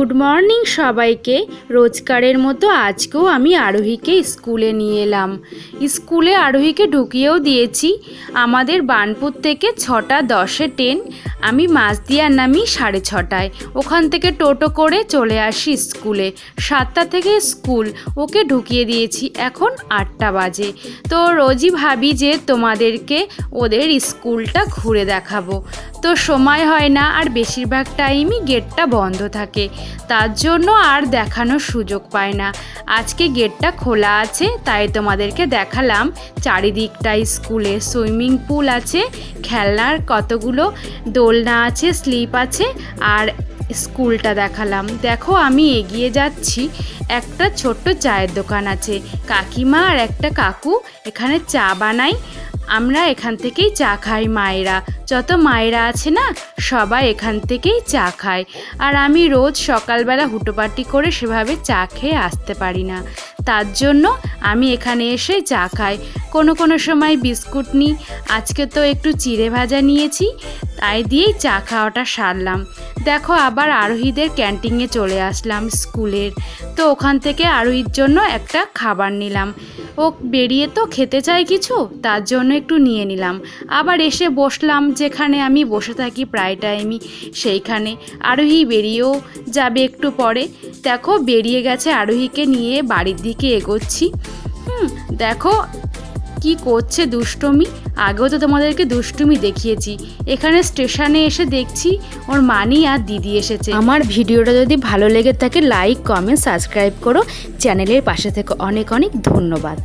Good morning সবাইকে। রোজকারের মতো আজকেও আমি আরোহীকে স্কুলে নিয়ে এলাম। স্কুলে আরোহীকে ঢুকিয়েও দিয়েছি। আমাদের বার্নপুর থেকে 6:10-এ ট্রেন। আমি মাঝদিয়ার নামি 6:30টায়। ওখান থেকে টোটো করে চলে আসি স্কুলে। 7টা থেকে স্কুল, ওকে ঢুকিয়ে দিয়েছি। এখন 8টা বাজে। তো রোজই ভাবি যে তোমাদেরকে ওদের স্কুলটা ঘুরে দেখাবো, তো সময় হয় না, আর বেশিরভাগ টাইমই গেটটা বন্ধ থাকে, তার জন্য আর দেখানোর সুযোগ পায় না। আজকে গেটটা খোলা আছে, তাই তোমাদেরকে দেখালাম চারিদিকটা। স্কুলে সুইমিং পুল আছে, খেলনার কতগুলো দোলনা আছে, স্লিপ আছে, আর স্কুলটা দেখালাম। দেখো আমি এগিয়ে যাচ্ছি, একটা ছোট্ট চায়ের দোকান আছে। কাকিমা আর একটা কাকু এখানে চা বানায়। আমরা এখান থেকেই চা খাই, মায়েরা, যত মায়েরা আছে না সবাই এখান থেকেই চা খায়। আর আমি রোজ সকালবেলা হুটোপাটি করে সেভাবে চা খেয়ে আসতে পারি না, তার জন্য আমি এখানে এসে চা খাই। কোনো সময় বিস্কুট নিই, আজকে তো একটু চিড়ে ভাজা নিয়েছি, তাই দিয়েই চা খাওয়াটা সারলাম। দেখো আবার আরোহীদের ক্যান্টিনে চলে আসলাম স্কুলের। তো ওখান থেকে আরোহীর জন্য একটা খাবার নিলাম। ও বেরিয়ে তো খেতে চায় কিছু, তার জন্য একটু নিয়ে নিলাম। আবার এসে বসলাম যেখানে আমি বসে থাকি প্রায় টাইমই, সেইখানে। আরোহী বেরিয়েও যাবে একটু পরে। দেখো বেরিয়ে গেছে, আরোহীকে নিয়ে বাড়ির দিকে এগোচ্ছি। দেখো কি করছে দুষ্টুমি। আগেও তো তোমাদেরকে দুষ্টুমি দেখিয়েছি। এখানে স্টেশনে এসে দেখছি ওর মানি আর দিদি এসেছে। আমার ভিডিওটা যদি ভালো লেগে থাকে লাইক, কমেন্ট, সাবস্ক্রাইব করো। চ্যানেলের পাশে থেকে অনেক অনেক ধন্যবাদ।